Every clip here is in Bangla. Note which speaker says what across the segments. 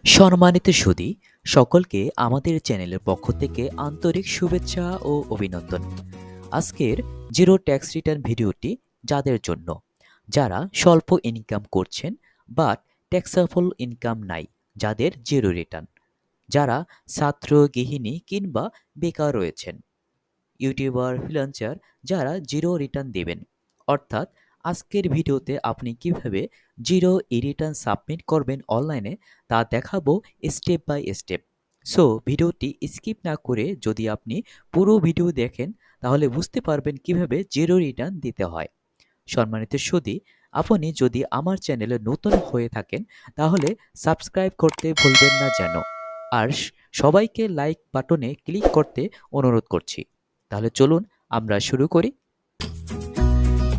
Speaker 1: সম্মানিত সুধী, সকলকে আমাদের চ্যানেলের পক্ষ থেকে আন্তরিক শুভেচ্ছা ও অভিনন্দন। আজকের জিরো ট্যাক্স রিটার্ন ভিডিওটি যাদের জন্য, যারা স্বল্প ইনকাম করছেন বাট ট্যাক্সেবল ইনকাম নাই, যাদের জিরো রিটার্ন, যারা ছাত্র, গৃহিণী কিংবা বেকার রয়েছেন, ইউটিউবার, ফ্রিল্যান্সার যারা জিরো রিটার্ন দেবেন। অর্থাৎ আজকের ভিডিওতে আপনি কিভাবে জিরো রিটার্ন সাবমিট করবেন অনলাইনে তা দেখাবো স্টেপ বাই স্টেপ। সো ভিডিওটি স্কিপ না করে যদি আপনি পুরো ভিডিও দেখেন তাহলে বুঝতে পারবেন কিভাবে জিরো রিটার্ন দিতে হয়। সম্মানিত সুধী, আপনি যদি আমার চ্যানেলে নতুন হয়ে থাকেন তাহলে সাবস্ক্রাইব করতে ভুলবেন না যেন। আর সবাইকে লাইক বাটনে ক্লিক করতে অনুরোধ করছি। তাহলে চলুন আমরা শুরু করি।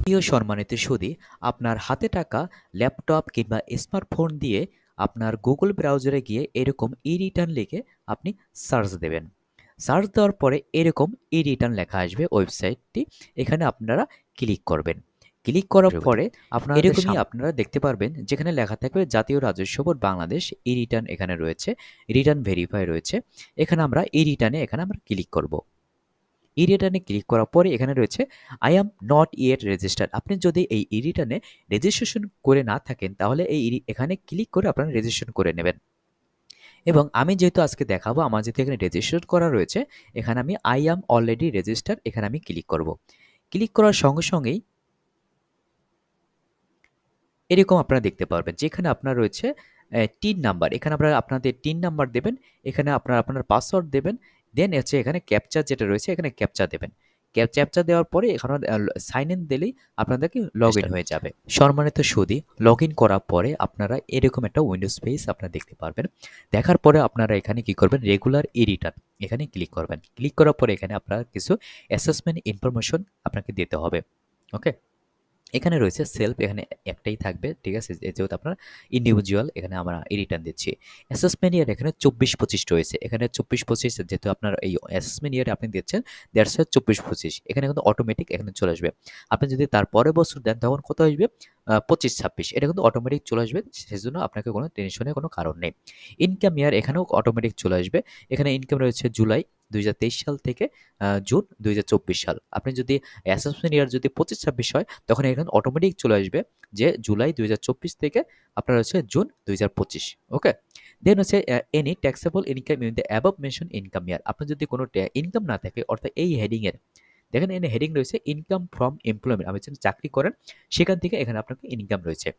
Speaker 1: প্রিয় সম্মানিত সুধী, আপনার হাতে থাকা ল্যাপটপ কিংবা স্মার্টফোন দিয়ে আপনার গুগল ব্রাউজারে গিয়ে এরকম ই রিটার্ন লিখে আপনি সার্চ দেবেন। সার্চ দেওয়ার পরে এরকম ই রিটার্ন লেখা আসবে ওয়েবসাইটটি, এখানে আপনারা ক্লিক করবেন। ক্লিক করার পরে আপনারা এরকমই আপনারা দেখতে পারবেন যেখানে লেখা থাকবে জাতীয় রাজস্ব বোর্ড বাংলাদেশ, ই রিটার্ন এখানে রয়েছে, রিটার্ন ভেরিফাই রয়েছে। এখানে আমরা ই রিটার্নে আমরা ক্লিক করব। ই রিটার্নে ক্লিক করার পরে এখানে রয়েছে I am not yet registered. আপনি যদি এই ই রিটার্নে রেজিস্ট্রেশন করে না থাকেন তাহলে এখানে ক্লিক করে আপনারা রেজিস্ট্রেশন করে নেবেন। এবং আমি যেহেতু আজকে দেখাবো আমার যেহেতু এখানে রেজিস্টার করা রয়েছে, এখানে আমি আই অ্যাম অলরেডি রেজিস্টার এখানে আমি ক্লিক করব। ক্লিক করার সঙ্গে সঙ্গেই এরকম আপনারা দেখতে পারবেন যেখানে আপনার রয়েছে টিন নাম্বার, এখানে আপনারা আপনাদের টিন নাম্বার দেবেন, এখানে আপনারা আপনার পাসওয়ার্ড দেবেন, দেন হচ্ছে এখানে ক্যাপচা যেটা রয়েছে এখানে ক্যাপচা দেবেন। ক্যাপচা দেওয়ার পরে এখানে সাইন ইন দিলেই আপনাদেরকে লগ ইন হয়ে যাবে। সম্মানিত সুধী, লগ ইন করার পরে আপনারা এরকম একটা উইন্ডোজ পেজ আপনারা দেখতে পারবেন। দেখার পরে আপনারা এখানে কি করবেন, রেগুলার ই রিটার্ন এখানে ক্লিক করবেন। ক্লিক করার পরে এখানে আপনারা কিছু অ্যাসেসমেন্ট ইনফরমেশন আপনাকে দিতে হবে। ওকে, এখানে রয়েছে সেলফ, এখানে একটাই থাকবে, ঠিক আছে, যেহেতু আপনার ইন্ডিভিজুয়াল এখানে আমরা রিটার্ন দিচ্ছি। অ্যাসেসমেন্ট ইয়ার এখানে 24-25 রয়েছে, এখানে 24-25 যেহেতু আপনার এই অ্যাসেসমেন্ট ইয়ারে আপনি দিচ্ছেন, দ্যাটস 24-25, এখানে কিন্তু অটোমেটিক এখানে চলে আসবে। আপনি যদি তার পরের বছর দেন তখন কত আসবে, 25-26, এটা কিন্তু অটোমেটিক চলে আসবে, সেজন্য আপনাকে কোনো টেনশনের কোনো কারণ নেই। ইনকাম ইয়ার এখানেও অটোমেটিক চলে আসবে, এখানে ইনকাম রয়েছে জুলাই 2023 সাল থেকে জুন 2024 সাল। আপনি যদি অ্যাসেসমেন্ট ইয়ার যদি 25-26 হয় তখন এখানে অটোমেটিক চলে আসবে যে জুলাই 2024 থেকে আপনার হচ্ছে জুন 2025। ওকে, দেন হচ্ছে any taxable income in the above mention income ইয়ার। আপনার যদি কোনো ইনকাম না থাকে, অর্থাৎ এই হেডিংয়ের দেখেন এখানে হেডিং রয়েছে ইনকাম ফ্রম এমপ্লয়মেন্ট, আপনি যদি চাকরি করেন সেখান থেকে এখানে আপনাকে ইনকাম রয়েছে।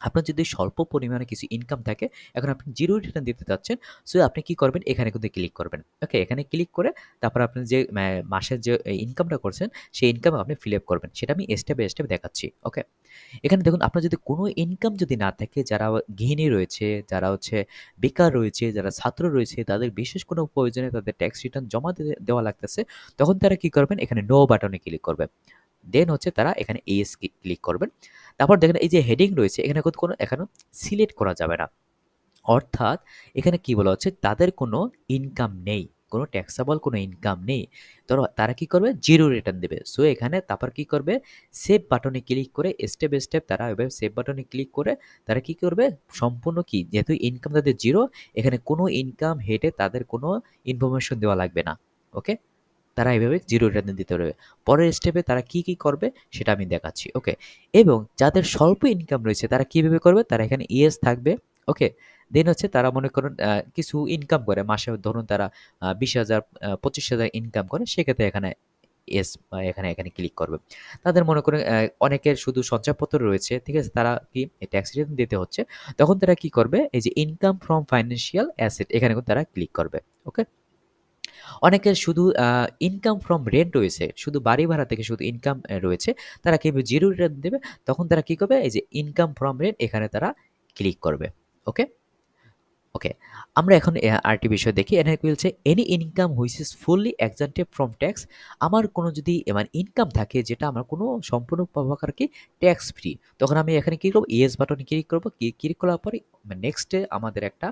Speaker 1: আপনার যদি স্বল্প পরিমাণে কিছু ইনকাম থাকে, এখন আপনি জিরো রিটার্ন দিতে চাচ্ছেন, সো আপনি কি করবেন, এখানে কিন্তু ক্লিক করবেন। ওকে, এখানে ক্লিক করে তারপর আপনি যে মাসের যে ইনকামটা করছেন সেই ইনকাম আপনি ফিল আপ করবেন, সেটা আমি স্টেপ বাই স্টেপ দেখাচ্ছি। ওকে, এখানে দেখুন আপনার যদি কোনো ইনকাম যদি না থাকে, যারা গৃহিণী রয়েছে, যারা হচ্ছে বেকার রয়েছে, যারা ছাত্র রয়েছে, তাদের বিশেষ কোনো প্রয়োজনে তাদের ট্যাক্স রিটার্ন জমা দেওয়া লাগতেছে, তখন তারা কি করবেন, এখানে নো বাটনে ক্লিক করবে। দেন হচ্ছে তারা এখানে এস ক্লিক করবেন। তারপর দেখেন এই যে হেডিং রয়েছে এখানে কোনো এখনো সিলেক্ট করা যাবে না, অর্থাৎ এখানে কি বলা হচ্ছে তাদের কোনো ইনকাম নেই, কোনো ট্যাক্সেবল কোনো ইনকাম নেই, তো তারা কি করবে, জিরো রিটার্ন দেবে। সো এখানে তারপর কি করবে, সেভ বাটনে ক্লিক করে স্টেপ বাই স্টেপ তারা এভাবে সেভ বাটনে ক্লিক করে তারা কি করবে, সম্পূর্ণ কি, যেহেতু ইনকাম তাদের জিরো, এখানে কোনো ইনকাম হেডে তাদের কোনো ইনফরমেশন দেওয়া লাগবে না। ওকে, তারা এভাবে জিরো রিটার্ন দিতে পারবে। পরের স্টেপে তারা কি কি করবে সেটা আমি দেখাচ্ছি। ওকে, এবং যাদের স্বল্প ইনকাম রয়েছে তারা কিভাবে করবে, তারা এখানে ইয়েস থাকবে। ওকে, দেন হচ্ছে তারা মনে করুন কিছু ইনকাম করে মাসে, ধরুন তারা 20,000 25,000 ইনকাম করে, সেক্ষেত্রে এখানে এস এখানে এখানে ক্লিক করবে। তাদের মনে করেন অনেকের শুধু সঞ্চয়পত্র রয়েছে, ঠিক আছে, তারা কি ট্যাক্স রিটার্ন দিতে হচ্ছে, তখন তারা কি করবে, এই যে ইনকাম ফ্রম ফাইন্যান্সিয়াল অ্যাসেট এখানে কিন্তু তারা ক্লিক করবে। ওকে, অনেকের শুধু ইনকাম ফ্রম রেন্ট রয়েছে, শুধু বাড়ি ভাড়া থেকে শুধু ইনকাম রয়েছে, তারা কিভাবে জিরো রিটার্ন দেবে, তখন তারা কি করবে, এই যে ইনকাম ফ্রম রেন্ট এখানে তারা ক্লিক করবে। ওকে, ওকে, আমরা এখন আরেকটি বিষয় দেখি। এখানে কি বলছে, any income which is fully exempted from tax. আমার কোনো যদি মানে ইনকাম থাকে যেটা আমার কোনো সম্পূর্ণ প্রভাকার কি ট্যাক্স ফ্রি, তখন আমি এখানে কি করবো, ইয়েস বাটনে ক্লিক করবো। ক্লিক করার পরে নেক্সটে আমাদের একটা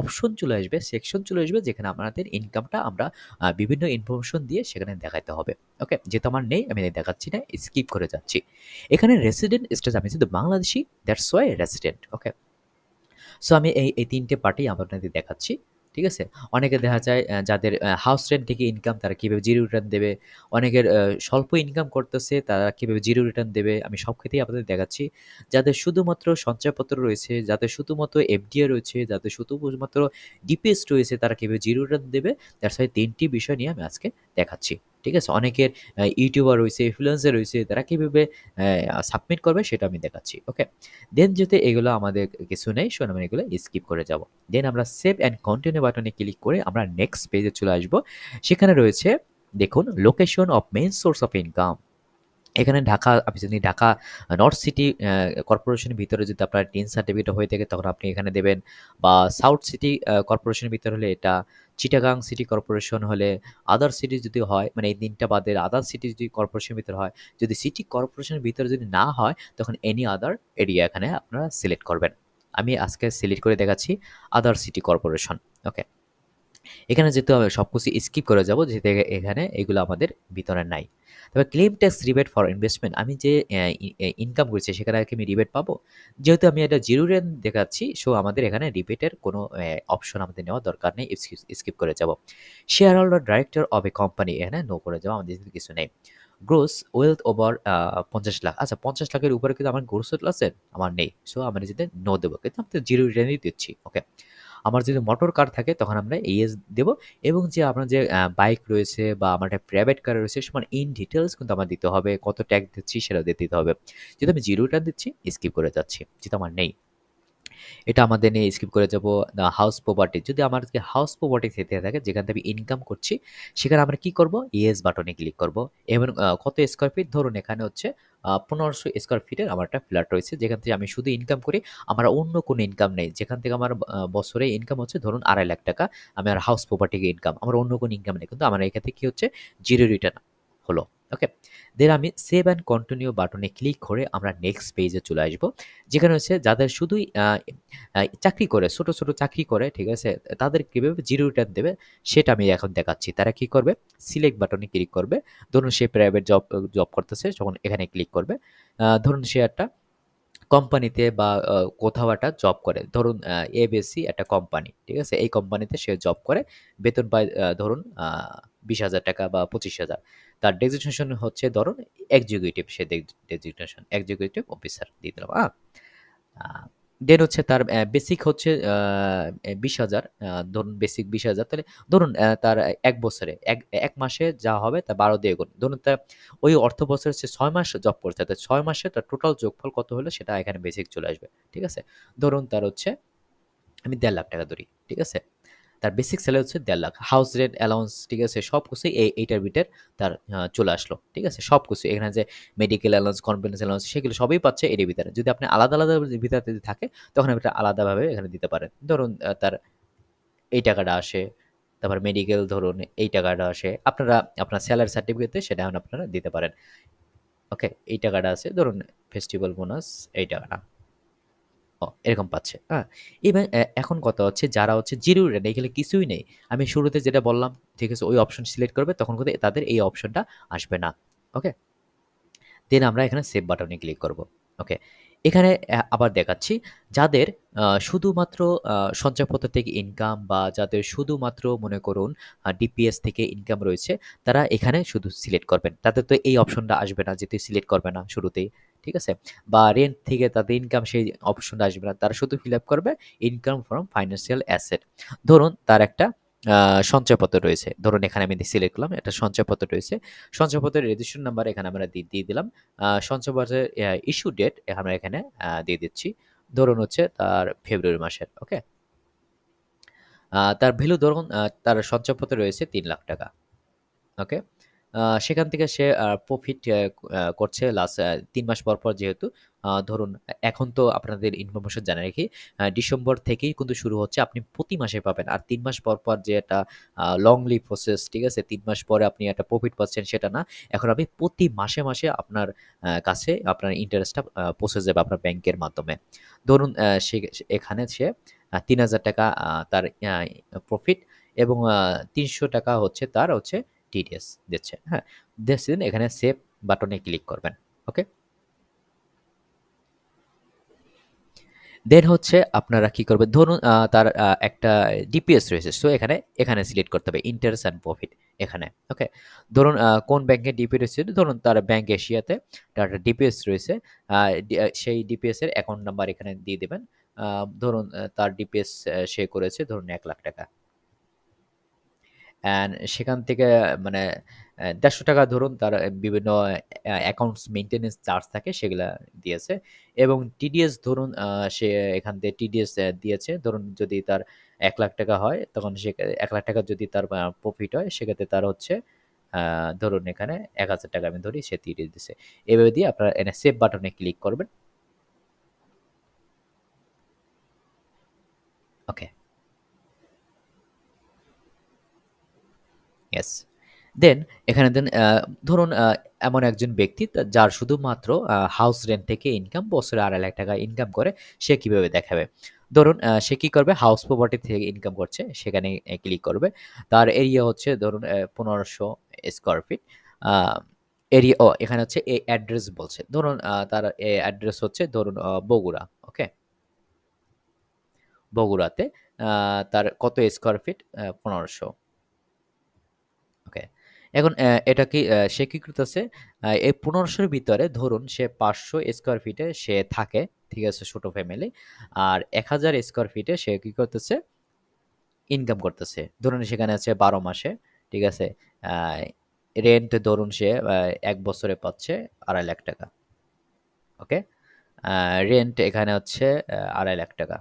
Speaker 1: অপশন চলে আসবে, সেকশন চলে আসবে, যেখানে আমাদের ইনকামটা আমরা বিভিন্ন ইনফরমেশন দিয়ে সেখানে দেখাতে হবে। ওকে, যেহেতু আমার নেই আমি দেখাচ্ছি না, স্কিপ করে যাচ্ছি। এখানে রেসিডেন্ট স্টেটাস আমি শুধু Bangladeshi, that's why resident. Okay, so আমি এই ৩ টে পার্টই আপনাদের দেখাচ্ছি। ঠিক আছে? অনেকে দেখা যায় যাদের হাউস রেন্ট থেকে ইনকাম তারা কিভাবে জিরো রিটার্ন দেবে। অনেকের স্বল্প ইনকাম করতেছে তারা কিভাবে জিরো রিটার্ন দেবে। আমি সব ক্ষেত্রেই আপনাদের দেখাচ্ছি। যাদের শুধুমাত্র সঞ্চয়পত্র রয়েছে, যাদের শুধুমাত্র এফডিআই রয়েছে, যাদের শুধুমাত্র ডিপিএস রয়েছে তারা কিভাবে জিরো রিটার্ন দেবে। দ্যাটস ওয়াই ৩ টি বিষয় নিয়ে আমি আজকে দেখাচ্ছি। ঠিক আছে? অনেকের ইউটিউবার রয়েছে, ইনফ্লুয়েন্সার রয়েছে তারা কিভাবে সাবমিট করবে সেটা আমি দেখাচ্ছি। ওকে? দেন যদি এগুলো আমাদের কিছু নেই সো আমরা এগুলো স্কিপ করে যাব। দেন আমরা সেভ অ্যান্ড কন্টিনিউ বাটনে ক্লিক করে আমরা নেক্সট পেজে চলে আসব। সেখানে রয়েছে দেখুন location of main source of income. এখানে ঢাকা আপনি যদি ঢাকা নর্থ সিটি কর্পোরেশনের ভিতরে যদি আপনার টিন সার্টিফিকেট হয়ে থাকে তখন আপনি এখানে দেবেন, বা সাউথ সিটি কর্পোরেশনের ভিতরে হলে এটা, চিটাগাং সিটি কর্পোরেশন হলে, আদার সিটি যদি হয় মানে এই ৩ টা বাদে আদার সিটি যদি কর্পোরেশনের ভিতরে হয়, যদি সিটি কর্পোরেশনের ভিতরে যদি না হয় তখন এনি আদার এরিয়া এখানে আপনারা সিলেক্ট করবেন। আমি আজকে সিলেক্ট করে দেখাচ্ছি আদার সিটি কর্পোরেশন। ওকে? এখানে যেহেতু আমি সবকিছু স্কিপ করে যাব যেহেতু এখানে এগুলো আমাদের ভিতরে নাই। তবে claim tax rebate for investment আমি যে ইনকাম করেছি সেখানে কি আমি রিবেট পাবো? যেহেতু আমি এটা জিরো রেন দেখাচ্ছি সো আমাদের এখানে রিবেটের কোনো অপশন আমাদের নেওয়ার দরকার নেই, স্কিপ করে যাব। Share holder director of a company এখানে নো করে যাবো, আমাদের কিছু নেই। গ্রোস ওয়েলথ ওভার ৫০ লাখ, আচ্ছা ৫০ লাখের উপরে কিন্তু আমার গ্রোস ওয়েলথ আছে আমার নেই, সো আমরা যেটা নো দেবো কিন্তু আমি তো জিরো রেনই দিচ্ছি। ওকে? আমার যদি মোটর কার থাকে তখন আমরা ইয়েস দেব, এবং যে আপনার যে বাইক রয়েছে বা আমার একটা প্রাইভেট কার রয়েছে সমান ইন ডিটেলস কিন্তু আমার দিতে হবে, কত ট্যাক্স দিচ্ছি সেটাও দিতে হবে। যেহেতু আমি জিরো রিটার্ন দিচ্ছি স্কিপ করে যাচ্ছি যেহেতু আমার নেই, এটা আমাদের নিয়ে স্কিপ করে যাব। হাউস প্রপার্টি যদি আমার হাউস প্রপার্টি থেকে থাকে যেখান থেকে ইনকাম করছি সেখানে আমরা কি করব, ইয়েস বাটনে ক্লিক করব। এবং কত স্কোয়ার ফিট, ধরুন এখানে হচ্ছে ১৫০০ স্কোয়ার ফিটের আমার একটা ফ্ল্যাট রয়েছে যেখান থেকে আমি শুধু ইনকাম করি, আমার অন্য কোনো ইনকাম নেই, যেখান থেকে আমার বছরে ইনকাম হচ্ছে ধরুন ২.৫ লাখ টাকা, আমার হাউস প্রপার্টি ইনকাম, আমার অন্য কোনো ইনকাম নেই, কিন্তু আমার এখান থেকে কি হচ্ছে জিরো রিটার্ন হলো। ওকে? দেন আমি সেভ অ্যান্ড কন্টিনিউ বাটনে ক্লিক করে আমরা নেক্সট পেজে চলে আসবো, যেখানে হচ্ছে যাদের শুধুই চাকরি করে, ছোট, ছোট চাকরি করে, ঠিক আছে? তাদের কিভাবে জিরো রিটার্ন দেবে সেটা আমি এখন দেখাচ্ছি। তারা কি করবে? সিলেক্ট বাটনে ক্লিক করবে। ধরুন সে প্রাইভেট জব করতেছে যখন এখানে ক্লিক করবে। ধরুন সে একটা কোম্পানিতে বা কোথাও একটা জব করে। ধরুন এবিসি একটা কোম্পানি, ঠিক আছে? এই কোম্পানিতে সে জব করে। বেতন পায় ধরুন ৳২০,০০০ বা ৳২৫,০০০। তার ডেজিগনেশন হচ্ছে ধরুন এক্সিকিউটিভ, সে ডেজিগনেশন এক্সিকিউটিভ অফিসার দিয়ে দিলাম। আ দেন হচ্ছে তার বেসিক হচ্ছে ২০,০০০, ধরুন বেসিক ২০,০০০, তাহলে ধরুন তার ১ বছরে ১ মাসে যা হবে তার ১২ দিয়ে গুণ। ধরুন তার ওই অর্থ বছরে সে ৬ মাস জব করছে। তো ৬ মাসে তার টোটাল যোগফল কত হলো সেটা এখানে বেসিক চলে আসবে। ঠিক আছে? ধরুন তার হচ্ছে আমি ১.৫ লাখ টাকা ধরি। ঠিক আছে? তার বেসিক স্যালারি হচ্ছে ১.৫ লাখ। হাউস রেন্ট, অ্যালাউন্স, ঠিক আছে? সবকিছুই এইটার ভিতর তার চলে আসলো। ঠিক আছে? সবকিছু এখানে যে মেডিকেল অ্যালাউন্স, কনভেন্স অ্যালাউন্স সেগুলো সবই পাচ্ছে এরই ভিতরে। যদি আপনি আলাদা, আলাদা ভিতরে যদি থাকে তখন আপনি এটা আলাদাভাবে এখানে দিতে পারেন। ধরুন তার এই টাকাটা আসে, তারপর মেডিকেল ধরুন এই টাকাটা আসে। আপনারা আপনার স্যালারি সার্টিফিকেটে সেটা এখন আপনারা দিতে পারেন। ওকে? এই টাকাটা আছে ধরুন ফেস্টিভাল বোনাস এই টাকাটা। এরকম পাচ্ছে। হ্যাঁ? এবং এখন কথা হচ্ছে যারা হচ্ছে জিরো রেট এখানে কিছুই নেই। আমি শুরুতে যেটা বললাম, ঠিক আছে? ওই অপশন সিলেক্ট করবে তখন কিন্তু তাদের এই অপশনটা আসবে না। ওকে? দেন আমরা এখানে সেভ বাটনে ক্লিক করব। ওকে? এখানে আবার দেখাচ্ছি যাদের শুধুমাত্র সঞ্চয়পত্র থেকে ইনকাম, বা যাদের শুধুমাত্র মনে করুন ডিপিএস থেকে ইনকাম রয়েছে, তারা এখানে শুধু সিলেক্ট করবেন। তাদের তো এই অপশনটা আসবে না যেহেতু সিলেক্ট করবে না শুরুতেই। ঠিক আছে? বা রেন্ট থেকে তাদের ইনকাম সেই অপশনটা আসবে না। তারা শুধু ফিল আপ করবে ইনকাম ফ্রম ফাইন্যান্সিয়াল অ্যাসেট। ধরুন তার একটা সঞ্চয়পত্র রয়েছে। ধরুন এখানে আমি সিলেক্ট করলাম একটা সঞ্চয়পত্র রয়েছে। সঞ্চয়পত্রের রেজিস্ট্রেশন নাম্বার এখানে আমরা দিয়ে দিলাম। সঞ্চয়পত্রের ইস্যু ডেট আমরা এখানে দিয়ে দিচ্ছি। ধরুন হচ্ছে তার ফেব্রুয়ারি মাসের। ওকে? তার ভ্যালু ধরুন তার সঞ্চয়পত্রে রয়েছে ৳৩,০০,০০০। ওকে? সেখান থেকে সে প্রফিট করছে লাস্ট ৩ মাস পর, পর যেহেতু ধরুন এখন তো আপনাদের ইনফরমেশন জানিয়ে রাখি, ডিসেম্বর থেকেই কিন্তু শুরু হচ্ছে। আপনি প্রতি মাসে পাবেন। আর ৩ মাস পর, পর যে একটা লং লিভ প্রসেস, ঠিক আছে? ৩ মাস পরে আপনি একটা প্রফিট পাচ্ছেন সেটা না। এখন আপনি প্রতি মাসে, মাসে আপনার কাছে আপনার ইন্টারেস্টটা পৌঁছে যাবে আপনার ব্যাংকের মাধ্যমে। ধরুন এখানে সে ৳৩,০০০ তার প্রফিট, এবং ৳৩০০ হচ্ছে তার হচ্ছে টিডিএস দিচ্ছে। হ্যাঁ? দেন এখানে সেভ বাটনে ক্লিক করবেন। ওকে? দেন হচ্ছে আপনারা কি করবেন, ধরুন তার একটা ডিপিএস রয়েছে, সো এখানে এখানে সিলেক্ট করতে হবে ইন্টারেস্ট অ্যান্ড প্রফিট এখানে। ওকে, ধরুন কোন ব্যাংকে ডিপিএস রয়েছে, ধরুন তার ব্যাংক এশিয়াতে তার ডিপিএস রয়েছে। সেই ডিপিএস এর অ্যাকাউন্ট নাম্বার এখানে দিয়ে দেবেন। ধরুন তার ডিপিএস সে করেছে ধরুন 1,00,000 টাকা, অ্যান্ড সেখান থেকে মানে ১৫০ টাকা ধরুন তার বিভিন্ন অ্যাকাউন্টস মেইনটেন্যান্স চার্জ থাকে সেগুলা দিয়েছে, এবং টিডিএস ধরুন সে এখান থেকে টিডিএস দিয়েছে। ধরুন যদি তার ১,০০,০০০ টাকা হয় তখন সে ১,০০,০০০ টাকা যদি তার প্রফিট হয় সেক্ষেত্রে তার হচ্ছে ধরুন এখানে ১,০০০ টাকা আমি ধরি সে টিডিএস দিছে। এভাবে দিয়ে আপনারা এখানে সেভ বাটনে ক্লিক করবেন। ওকে, ইয়েস। দেন এখানে দেন ধরুন এমন একজন ব্যক্তি যার শুধুমাত্র হাউস রেন্ট থেকে ইনকাম বছরে ২,৫০,০০০ টাকা ইনকাম করে, সে কিভাবে দেখাবে? ধরুন সে কি করবে, হাউস প্রপার্টি থেকে ইনকাম করছে সেখানে ক্লিক করবে। তার এরিয়া হচ্ছে ধরুন ১৫০০ স্কয়ার ফিট। আ এরিয়া এখানে হচ্ছে অ্যাড্রেস বলছে। ধরুন তার অ্যাড্রেস হচ্ছে ধরুন বগুড়া। ওকে? বগুড়াতে তার কত স্কয়ার ফিট? ১৫০০। ওকে। এখন এটা কি সে কি করতেছে? এই ১৫০০ র ভিতরে ধরুন সে ৫০০ স্কয়ার ফিটে সে থাকে। ঠিক আছে? ছোট ফ্যামিলি। আর ১,০০০ স্কয়ার ফিটে সে কি করতেছে? ইনকাম করতেছে। ধরুন সেখানে আছে ১২ মাসে। ঠিক আছে? আ রেন্ট ধরুন সে ১ বছরে পাচ্ছে ৳২,৫০,০০০ টাকা। ওকে? আ রেন্ট এখানে হচ্ছে ৳২,৫০,০০০ টাকা।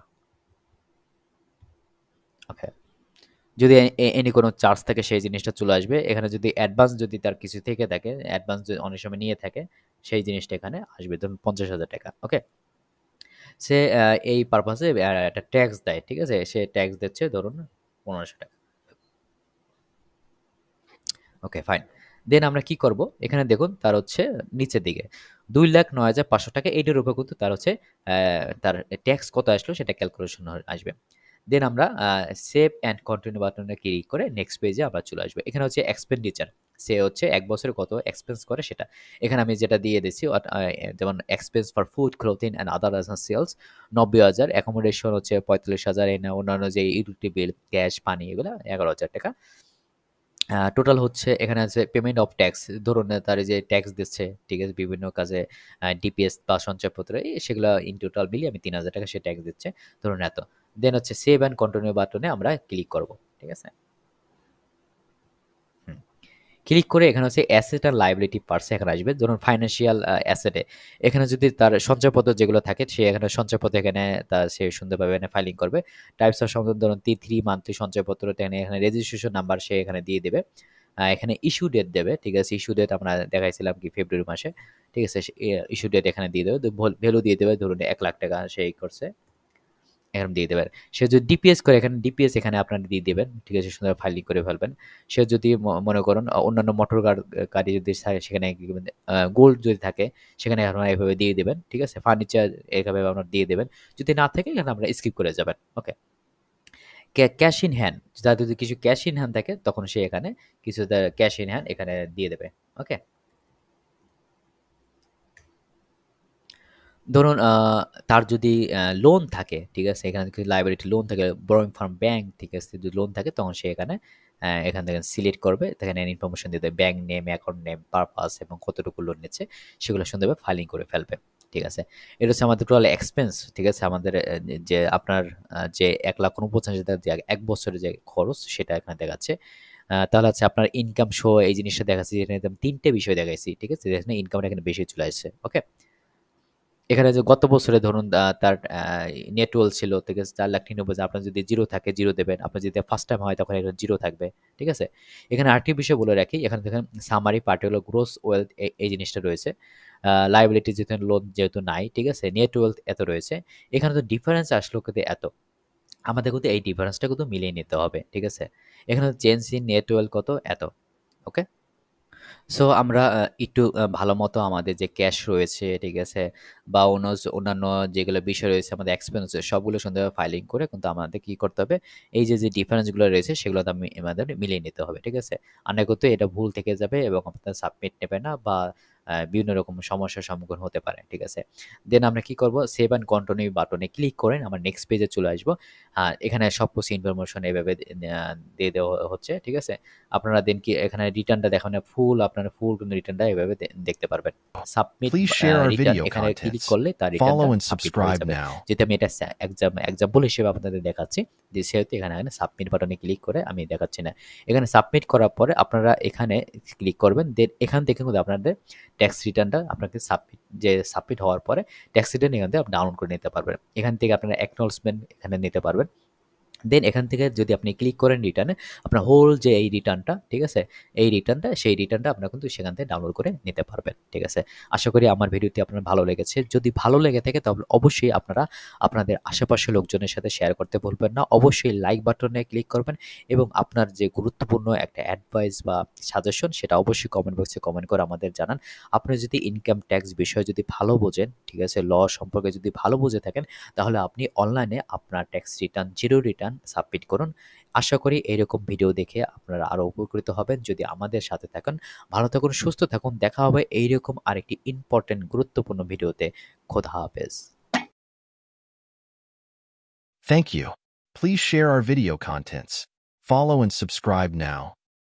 Speaker 1: ওকে। যদি এনি কোনো চার্জ থাকে সেই জিনিসটা চলে আসবে। এখানে যদি অ্যাডভান্স যদি তার কিছু থেকে থাকে, অ্যাডভান্স যদি অনেক সময় নিয়ে থাকে, সেই জিনিসটা এখানে আসবে। ধরুন ৳৫০,০০০ ওকে? সে এই পারপাসে একটা ট্যাক্স দেয়। ঠিক আছে? সে ট্যাক্স দিচ্ছে ধরুন ৳১৫০০। ওকে, ফাইন। দেন আমরা কি করব? এখানে দেখুন তার হচ্ছে নিচের দিকে ৳২,০৯,৫০০ এইটার উপর কিন্তু তার হচ্ছে তার ট্যাক্স কত আসলো সেটা ক্যালকুলেশন আসবে। দেন আমরা সেভ অ্যান্ড কন্টিনিউ বাটনে ক্লিক করে নেক্সট পেজে আমরা চলে আসবো। এখানে হচ্ছে এক্সপেন্ডিচার। সে হচ্ছে ১ বছরে কত এক্সপেন্স করে সেটা। এখানে আমি যেটা দিয়ে দিচ্ছি যেমন expense for food, clothing and other essentials ৯০,০০০, accommodation হচ্ছে ৪৫,০০০, অন্যান্য যে ইউটিলিটি বিল, গ্যাস, পানি এগুলা ৳১১,০০০। টোটাল হচ্ছে এখানে আছে পেমেন্ট অফ ট্যাক্স। ধরুন তার এই যে ট্যাক্স দিচ্ছে, ঠিক আছে? বিভিন্ন কাজে ডিপিএস বা সঞ্চয়পত্র সেগুলা ইন টোটাল মিলিয়ে আমি ৳৩,০০০ সে ট্যাক্স দিচ্ছে। ধরুন এত। দেন হচ্ছে সেভ অ্যান্ড কন্টিনিউ বাটনে আমরা ক্লিক করব। ঠিক আছে? হুম। ক্লিক করে এখানে হচ্ছে অ্যাসেট আর লায়াবিলিটি পার্টস এখানে আসবে। ধরুন ফাইন্যান্সিয়াল অ্যাসেটে এখানে যদি তার সঞ্চয়পত্র যেগুলো থাকে সে এখানে সঞ্চয়পত্র এখানে সে সুন্দরভাবে এখানে ফাইলিং করবে। টাইপস অফ সম্পদ ধরুন T3 মান্থলি সঞ্চয়পত্র এখানে রেজিস্ট্রেশন নাম্বার সে এখানে দিয়ে দেবে। এখানে ইস্যু ডেট দেবে। ঠিক আছে? ইস্যু ডেট আমরা দেখাইছিলাম কি ফেব্রুয়ারি মাসে। ঠিক আছে? ইস্যু ডেট এখানে দিয়ে দেবে। ভ্যালু দিয়ে দেবে ধরুন ৳১,০০,০০০ সে করছে। এরকম দিয়ে দেবেন। সে যদি ডিপিএস করে এখানে ডিপিএস এখানে আপনারা দিয়ে দিবেন। ঠিক আছে? সুন্দর ফাইলিং করে ফেলবেন। সে যদি মনে করেন অন্যান্য মোটর গাড়ি যদি সেখানে গোল্ড যদি থাকে সেখানে আপনারা এভাবে দিয়ে দিবেন। ঠিক আছে? ফার্নিচার এভাবে আপনারা দিয়ে দিবেন। যদি না থাকে এখানে আপনারা স্কিপ করে যাবেন। ওকে। ক্যাশ ইন হ্যান্ড, তার যদি কিছু ক্যাশ ইন হ্যান্ড থাকে তখন সে এখানে কিছু ক্যাশ ইন হ্যান্ড এখানে দিয়ে দেবে। ওকে? ধরুন তার যদি লোন থাকে, ঠিক আছে? এখানে যদি লায়াবিলিটি লোন থাকে, borrowing from bank, ঠিক আছে? যদি লোন থাকে তখন সে এখানে এখান থেকে সিলেক্ট করবে। এখানে ইনফরমেশন দিয়ে দেবে। Bank name, account name, purpose এবং কতটুকু লোন নিচ্ছে সেগুলো সুন্দরভাবে ফাইলিং করে ফেলবে। ঠিক আছে? এটা হচ্ছে আমাদের টোটাল এক্সপেন্স, ঠিক আছে? আমাদের যে আপনার যে ৳১,৪৯,০০০ যে ১ বছরের যে খরচ সেটা এখানে দেখাচ্ছে। তাহলে হচ্ছে আপনার ইনকাম সহ এই জিনিসটা দেখাচ্ছে, যেখানে ৩ টে বিষয় দেখাইছি। ঠিক আছে? যেখানে ইনকামটা এখানে বেশি চলে আসছে। ওকে? এখানে যে গত বছরে ধরুন তার নেট ওয়েলথ ছিল, ঠিক আছে? ৪,৯৯,০০০, আপনার যদি 0 থাকে 0 দেবেন। আপনার যদি ফার্স্ট টাইম হয় তখন এখানে 0 থাকবে। ঠিক আছে? এখানে আরেকটি বিষয় বলে রাখি। এখানে দেখেন সামারি পার্ট হলো গ্রোস ওয়েলথ এই জিনিসটা রয়েছে। লায়াবিলিটি যেহেতু লোন যেহেতু নাই, ঠিক আছে? নেট ওয়েলথ এত রয়েছে। এখানে তো ডিফারেন্স আসলো কিন্তু এত। আমাদের কিন্তু এই ডিফারেন্সটা কিন্তু মিলিয়ে নিতে হবে। ঠিক আছে? এখানে চেঞ্জ ইন নেট ওয়েলথ কত? এত। ওকে? সো আমরা একটু ভালোমতো আমাদের যে ক্যাশ রয়েছে, ঠিক আছে? বা অন্যান্য যেগুলো বিষয় রয়েছে আমাদের এক্সপেন্স সবগুলো সুন্দরভাবে ফাইলিং করে কিন্তু আমাদের কি করতে হবে? এই যে ডিফারেন্স গুলো রয়েছে সেগুলো আমাদের মিলিয়ে নিতে হবে। ঠিক আছে? আর নয়তো এটা ভুল থেকে যাবে এবং আপনার সাবমিট নেবে না বা বিভিন্ন রকম সমস্যার সম্মুখীন হতে পারেন, ঠিক আছে? দেন আমরা কি করব, সেভ অ্যান্ড কন্টিনিউ বাটনে ক্লিক করেন আমরা নেক্সট পেজে চলে আসবো। এখানে সব কিছু ইনফরমেশন এভাবে দিয়ে দেওয়া হচ্ছে, ঠিক আছে? আপনারা দেন কি এখানে রিটার্নটা দেখেন, আপনারা ফুল কিন্তু রিটার্নটা এভাবে দেখতে পারবেন। Submit
Speaker 2: Please share our
Speaker 1: return
Speaker 2: video
Speaker 1: এখানে ক্লিক
Speaker 2: contents.
Speaker 1: করলে তার রিটার্নটা
Speaker 2: Follow and
Speaker 1: সাবমিট হয়ে
Speaker 2: subscribe
Speaker 1: যাবে।
Speaker 2: now.
Speaker 1: যেহেতু আমি এটা এক্সাম্পল হিসেবে আপনাদের দেখাচ্ছি, যে সেহেতু এখানে সাবমিট বাটনে ক্লিক করে আমি দেখাচ্ছি না। এখানে সাবমিট করার পরে আপনারা এখানে ক্লিক করবেন, দেন এখান থেকে কিন্তু আপনাদের ট্যাক্স রিটার্নটা আপনাকে সাবমিট হওয়ার পরে ট্যাক্স রিটার্ন এখান থেকে আপনি ডাউনলোড করে নিতে পারবেন। এখান থেকে আপনারা অ্যাকনলেজমেন্ট এখানে নিতে পারবেন। দেন এখান থেকে যদি আপনি ক্লিক করেন রিটার্নে, আপনার হোল যে এই রিটার্নটা, ঠিক আছে? সেই রিটার্নটা আপনারা কিন্তু সেখান থেকে ডাউনলোড করে নিতে পারবেন, ঠিক আছে? আশা করি আমার ভিডিওটি আপনার ভালো লেগেছে। যদি ভালো লেগে থাকে তাহলে অবশ্যই আপনারা আপনাদের আশেপাশের লোকজনের সাথে শেয়ার করতে ভুলবেন না। অবশ্যই লাইক বাটনে ক্লিক করবেন এবং আপনার যে গুরুত্বপূর্ণ একটা অ্যাডভাইস বা সাজেশন সেটা অবশ্যই কমেন্ট বক্সে কমেন্ট করে আমাদের জানান। আপনি যদি ইনকাম ট্যাক্স বিষয়ে যদি ভালো বোঝেন, ঠিক আছে? ল সম্পর্কে যদি ভালো বুঝে থাকেন, তাহলে আপনি অনলাইনে আপনার tax return, zero return submit করুন। আশা করি এরকম ভিডিও দেখে আপনারা আরও উপকৃত হবেন যদি আমাদের সাথে থাকেন। ভালো থাকুন, সুস্থ থাকুন। দেখা হবে এইরকম আরেকটি ইম্পর্টেন্ট গুরুত্বপূর্ণ ভিডিওতে। খোদা হাফেজ।
Speaker 2: Thank you. Please share our video contents. Follow and subscribe now.